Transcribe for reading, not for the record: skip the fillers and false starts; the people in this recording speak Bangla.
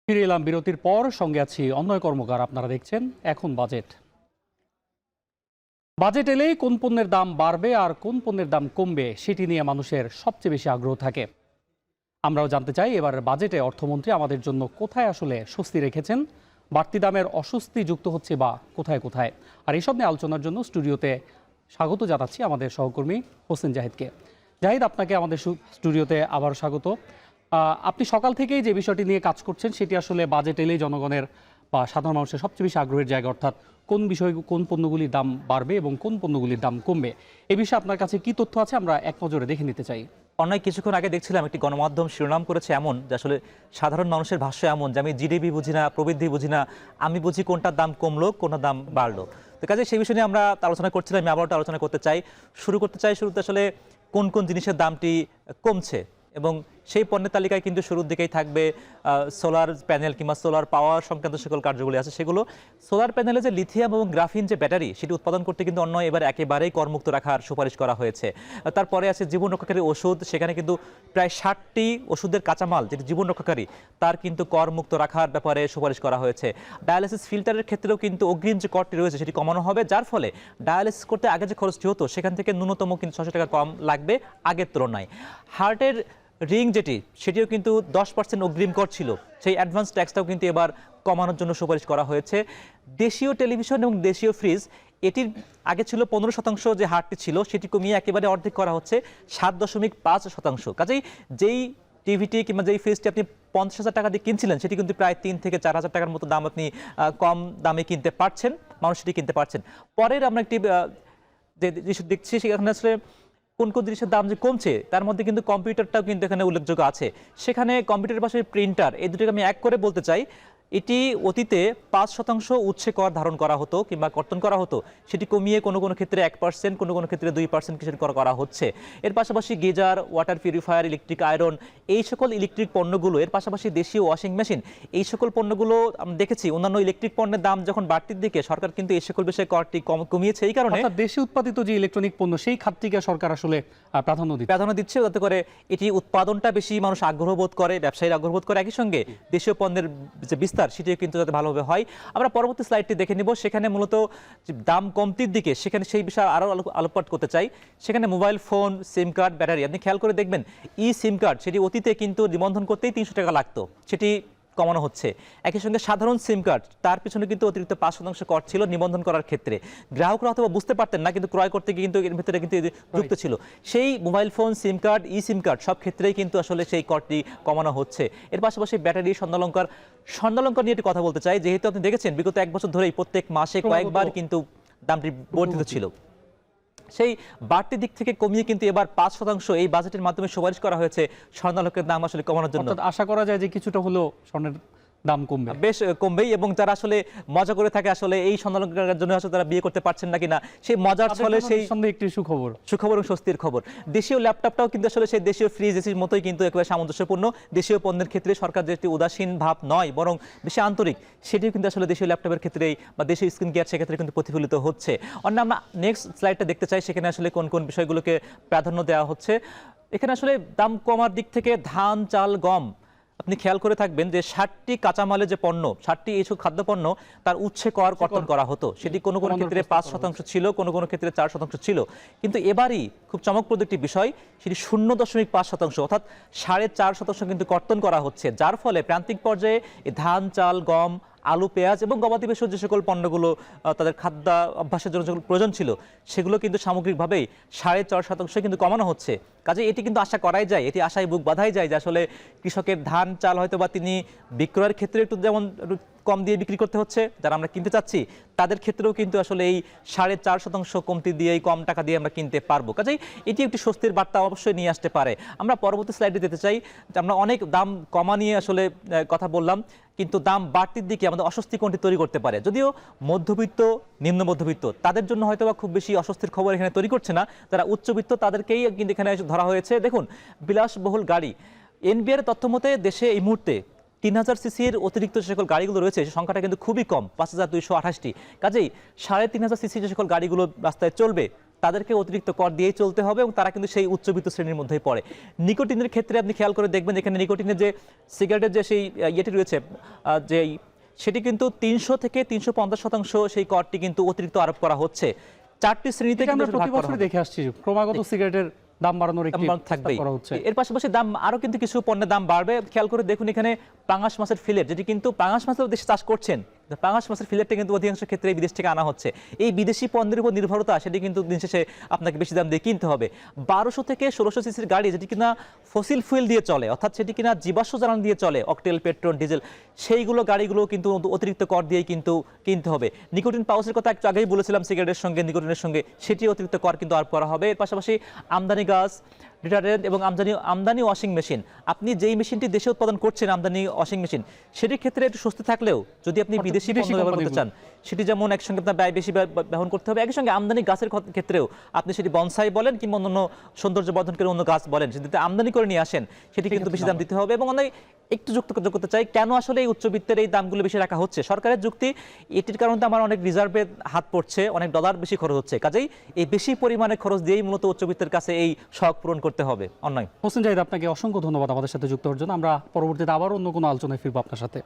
ফিরে এলাম বিরতির পর। সঙ্গে আছি অন্যয় কর্মকার। আপনারা দেখছেন এখন বাজেট। বাজেট এলেই কোন পণ্যের দাম বাড়বে আর কোন পণ্যের দাম কমবে সেটি নিয়ে মানুষের সবচেয়ে বেশি আগ্রহ থাকে। আমরাও জানতে চাই এবার বাজেটে অর্থমন্ত্রী আমাদের জন্য কোথায় আসলে স্বস্তি রেখেছেন, বাড়তি দামের অস্বস্তি যুক্ত হচ্ছে বা কোথায় কোথায়। আর এসব নিয়ে আলোচনার জন্য স্টুডিওতে স্বাগত জানাচ্ছি আমাদের সহকর্মী হোসেন জাহিদকে। জাহিদ, আপনাকে আমাদের স্টুডিওতে আবার স্বাগত। আপনি সকাল থেকেই যে বিষয়টি নিয়ে কাজ করছেন সেটি আসলে বাজেট এলেই জনগণের বা সাধারণ মানুষের সবচেয়ে বেশি আগ্রহের জায়গা, অর্থাৎ কোন বিষয় কোন পণ্যগুলির দাম বাড়বে এবং কোন পণ্যগুলির দাম কমবে। এ বিষয়ে আপনার কাছে কি তথ্য আছে আমরা এক নজরে দেখে নিতে চাই। অনেক কিছুক্ষণ আগে দেখছিলাম একটি গণমাধ্যম শিরোনাম করেছে এমন যে আসলে সাধারণ মানুষের ভাষ্য এমন যে আমি জিডিপি বুঝি না, প্রবৃদ্ধি বুঝি না, আমি বুঝি কোনটার দাম কমলো কোনটার দাম বাড়লো। তো কাজে সেই বিষয় নিয়ে আমরা আলোচনা করছিলাম, আমি আবারও আলোচনা করতে চাই। শুরুতে আসলে কোন কোন জিনিসের দামটি কমছে এবং সেই পণ্যের তালিকায় কিন্তু শুরুর দিকেই থাকবে সোলার প্যানেল কিংবা সোলার পাওয়ার সংক্রান্ত সকল কার্যগুলি আছে সেগুলো। সোলার প্যানেলে যে লিথিয়াম এবং গ্রাফিন যে ব্যাটারি সেটি উৎপাদন করতে কিন্তু অন্য এবার একেবারেই করমুক্ত রাখার সুপারিশ করা হয়েছে। তারপরে আছে জীবন রক্ষাকারী ওষুধ, সেখানে কিন্তু প্রায় 60টি ওষুধের কাঁচামাল যেটি জীবন রক্ষাকারী তার কিন্তু করমুক্ত রাখার ব্যাপারে সুপারিশ করা হয়েছে। ডায়ালিসিস ফিল্টারের ক্ষেত্রেও কিন্তু অগ্রিম যে করটি রয়েছে সেটি কমানো হবে, যার ফলে ডায়ালিসিস করতে আগে যে খরচটি হতো সেখান থেকে ন্যূনতম কিন্তু 600 টাকা কম লাগবে আগের তুলনায়। হার্টের রিং যেটি সেটিও কিন্তু 10% অগ্রিম কর ছিল, সেই অ্যাডভান্স ট্যাক্সটাও কিন্তু এবার কমানোর জন্য সুপারিশ করা হয়েছে। দেশীয় টেলিভিশন এবং দেশীয় ফ্রিজ এটির আগে ছিল 15% যে হারটি ছিল সেটি কমিয়ে একেবারে অর্ধেক করা হচ্ছে 7.5%। কাজেই যেই টিভিটি কিংবা যেই ফ্রিজটি আপনি 50,000 টাকা দিয়ে কিনছিলেন সেটি কিন্তু প্রায় 3 থেকে 4,000 টাকার মতো দাম আপনি কম দামে কিনতে পারছেন, মানুষ সেটি কিনতে পারছেন। পরের আমরা একটি যে জিনিস দেখছি সেখানে আসলে কোন কোন জিনিসের দাম যে কমছে তার মধ্যে কিন্তু কম্পিউটারটাও কিন্তু এখানে উল্লেখযোগ্য আছে। সেখানে কম্পিউটারের পাশে প্রিন্টার, এই দুটোকে আমি এক করে বলতে চাই। এটি অতীতে 5% উৎসে কর ধারণ করা হতো কিংবা কর্তন করা হতো, সেটি কমিয়ে কোনো কোনো ক্ষেত্রে 1%, কোনো কোনো ক্ষেত্রে 2% কিসের কর করা হচ্ছে। এর পাশাপাশি geyser, water purifier, electric iron, এই সকল ইলেকট্রিক পণ্যগুলো, এর পাশাপাশি দেশীয় ওয়াশিং মেশিন, এই সকল পণ্যগুলো আমরা দেখেছি অন্যান্য ইলেকট্রিক পণ্যের দাম যখন বাড়তির দিকে সরকার কিন্তু এই সকল বিষয়ে করটি কমিয়েছে। এই কারণে দেশে উৎপাদিত যে ইলেকট্রনিক পণ্য সেই খাতটিকে সরকার আসলে প্রাধান্য দিচ্ছে, যাতে করে এটি উৎপাদনটা বেশি মানুষ আগ্রহ বোধ করে, ব্যবসায়ীরা আগ্রহ বোধ করে, একই সঙ্গে দেশীয় পণ্যের যে বিস্তার সেটিও কিন্তু যাতে ভালোভাবে হয়। আমরা পরবর্তী স্লাইডটি দেখে নিব, সেখানে মূলত দাম কমতির দিকে সেখানে সেই বিষয়ে আরও আলোকপাত করতে চাই। সেখানে মোবাইল ফোন, সিম কার্ড, ব্যাটারি, আপনি খেয়াল করে দেখবেন সিম কার্ড সেটি অতীতে কিন্তু নিবন্ধন করতেই 300 টাকা লাগতো, সেটি কমানো হচ্ছে। একই সঙ্গে সাধারণ সিম কার্ড তার পিছনে কিন্তু অতিরিক্ত 5% কর ছিল নিবন্ধন করার ক্ষেত্রে। গ্রাহকরা হয়তো বুঝতে পারতেন না, কিন্তু ক্রয় করতে গিয়ে কিন্তু এর ভিতরে কিন্তু যুক্ত ছিল। সেই মোবাইল ফোন, সিম কার্ড, সিম কার্ড সব ক্ষেত্রেই কিন্তু আসলে সেই করটি কমানো হচ্ছে। এর পাশাপাশি ব্যাটারি, স্বর্ণালঙ্কার নিয়ে একটি কথা বলতে চাই। যেহেতু আপনি দেখেছেন বিগত 1 বছর ধরেই প্রত্যেক মাসে কয়েকবার কিন্তু দামটি বর্ধিত ছিল, সেই বাড়তি দিক থেকে কমিয়ে কিন্তু এবার 5% এই বাজেটের মাধ্যমে সুপারিশ করা হয়েছে স্বর্ণালঙ্কারের দাম আসলে কমানোর জন্য। আশা করা যায় যে কিছুটা হলো স্বর্ণের দাম কমবে, বেশ কমবেই। এবং যারা আসলে মজা করে থাকে আসলে এই স্বর্ণালঙ্কারের জন্য আসলে তারা বিয়ে করতে পারছেন না কিনা, সেই মজার ছলে সেই সঙ্গে একটি সুখবর এবং স্বস্তির খবর। দেশীয় ল্যাপটপটাও কিন্তু আসলে সেই দেশীয় ফ্রিজ এসির মতোই কিন্তু একেবারে সামঞ্জস্যপূর্ণ। দেশীয় পণ্যের ক্ষেত্রে সরকার যে একটি উদাসীন ভাব নয়, বরং বেশি আন্তরিক, সেটিও কিন্তু আসলে দেশীয় ল্যাপটপের ক্ষেত্রেই বা দেশীয় স্ক্রিন কেয়ার সেক্ষেত্রে কিন্তু প্রতিফলিত হচ্ছে। অন্য আমরা নেক্সট স্লাইডটা দেখতে চাই, সেখানে আসলে কোন কোন বিষয়গুলোকে প্রাধান্য দেওয়া হচ্ছে। এখানে আসলে দাম কমার দিক থেকে ধান, চাল, গম, আপনি খেয়াল করে থাকবেন যে 60টি কাঁচামালের যে পণ্য, 60টি এইসব খাদ্যপণ্য তার উৎসে কর কর্তন করা হতো, সেটি কোনো কোনো ক্ষেত্রে 5% ছিল, কোনো কোনো ক্ষেত্রে 4% ছিল। কিন্তু এবারই খুব চমকপ্রদ একটি বিষয়, সেটি 0.5%, অর্থাৎ 4.5% কিন্তু কর্তন করা হচ্ছে, যার ফলে প্রান্তিক পর্যায়ে ধান, চাল, গম, আলু, পেঁয়াজ এবং গবাদি পশুর যে সকল পণ্যগুলো তাদের খাদ্য অভ্যাসের জন্য যেগুলো প্রয়োজন ছিল সেগুলো কিন্তু সামগ্রিকভাবেই 4.5% কিন্তু কমানো হচ্ছে। কাজে এটি কিন্তু আশা করাই যায়, এটি আশায় বুক বাঁধাই যায় যে আসলে কৃষকের ধান, চাল হয়তো বা তিনি বিক্রয়ের ক্ষেত্রে একটু যেমন কম দিয়ে বিক্রি করতে হচ্ছে, যারা আমরা কিনতে চাচ্ছি তাদের ক্ষেত্রেও কিন্তু আসলে এই 4.5% কমতি দিয়ে, এই কম টাকা দিয়ে আমরা কিনতে পারবো। কাজেই এটি একটি স্বস্তির বার্তা অবশ্যই নিয়ে আসতে পারে। আমরা পরবর্তী স্লাইডে যেতে চাই। আমরা অনেক দাম কমা নিয়ে আসলে কথা বললাম, কিন্তু দাম বাড়তির দিকে আমাদের অস্বস্তি কোনটি তৈরি করতে পারে। যদিও মধ্যবিত্ত, নিম্ন মধ্যবিত্ত তাদের জন্য হয়তো বা খুব বেশি অস্বস্তির খবর এখানে তৈরি করছে না, যারা উচ্চবিত্ত তাদেরকেই কিন্তু এখানে ধরা হয়েছে। দেখুন, বিলাসবহুল গাড়ি, এনবিআর তথ্য মতে দেশে এই মুহূর্তে 3000 সিসির অতিরিক্ত যে সকল গাড়িগুলো রয়েছে সে সংখ্যাটা কিন্তু খুবই কম, 5228টি। কাজেই 3500 সিসির যে সকল গাড়িগুলো রাস্তায় চলবে তাদেরকে অতিরিক্ত কর দিয়েই চলতে হবে এবং তারা কিন্তু সেই উচ্চবিত্ত শ্রেণীর মধ্যেই পড়ে। নিকোটিনের ক্ষেত্রে আপনি খেয়াল করে দেখবেন এখানে নিকোটিনের যে সিগারেটের যে সেই ইয়েটি রয়েছে, যে সেটি কিন্তু 300 থেকে 350% সেই করটি কিন্তু অতিরিক্ত আরোপ করা হচ্ছে। 4টি শ্রেণীতে এটা কিন্তু আমরা প্রতি বছরই দেখে আসছি, ক্রমাগত সিগারেটের দাম বাড়ানোর একটি থাকবে করা হচ্ছে। এর পাশাপাশি দাম আরো কিন্তু কিছু পণ্যের দাম বাড়বে। খেয়াল করে দেখুন এখানে পাঙাশ মাছের ফিলেট, যেটি কিন্তু পাঙাশ মাছের দেশে চাষ করছেন, পাঙাশ মাছের ফিলেটটা কিন্তু অধিকাংশ ক্ষেত্রে বিদেশ থেকে আনা হচ্ছে। এই বিদেশি পণ্যের উপর নির্ভরতা, সেটি কিন্তু দিন শেষে আপনাকে বেশি দাম দিয়ে কিনতে হবে। 1200 থেকে 1600 সিসির গাড়ি যেটি কিনা ফসিল ফুয়েল দিয়ে চলে, অর্থাৎ সেটি কিনা জীবাশ্ম জ্বালানি দিয়ে চলে, অকটেল, পেট্রোল, ডিজেল, সেইগুলো গাড়িগুলো কিন্তু অতিরিক্ত কর দিয়েই কিন্তু কিনতে হবে। নিকোটিন পাউচের কথা একটু আগেই বলেছিলাম, সিগারেটের সঙ্গে নিকোটিনের সঙ্গে সেটি অতিরিক্ত কর কিন্তু আরোপ করা হবে। এর পাশাপাশি আমদানি গাছ, ডিটারজেন্ট এবং আমদানি ওয়াশিং মেশিন, আপনি যেই মেশিনটি দেশে উৎপাদন করছেন আমদানি ওয়াশিং মেশিন, সেটির ক্ষেত্রে একটু স্বস্তি থাকলেও যদি আপনি বিদেশি পণ্য ব্যবহার করতে চান, সেটি যেমন একসঙ্গে আপনার ব্যয় বেশি ব্যবহার করতে হবে, একই সঙ্গে আমদানি গাছের ক্ষেত্রেও আপনি সেটি বনসাই বলেন কিংবা অন্যান্য সৌন্দর্য বর্ধনকারী অন্য গাছ বলেন, সেটিতে আমদানি করে নিয়ে আসেন, সেটি কিন্তু বেশি দাম দিতে হবে। এবং অনেক একটু যুক্ত করতে চাই, কেন আসলে এই উচ্চবিত্তের এই দামগুলো বেশি রাখা হচ্ছে? সরকারের যুক্তি, এটির কারণে আমার অনেক রিজার্ভে হাত পড়ছে, অনেক ডলার বেশি খরচ হচ্ছে, কাজেই এই বেশি পরিমাণে খরচ দিয়েই মূলত উচ্চবিত্তের কাছে এই শখ পূরণ করতে হবে। অন্যায় হোসেন জাহিদ, আপনাকে অসংখ্য ধন্যবাদ আমাদের সাথে যুক্ত হওয়ার জন্য। আমরা পরবর্তীতে আবার অন্য কোনো আলোচনায় ফিরবো আপনার সাথে।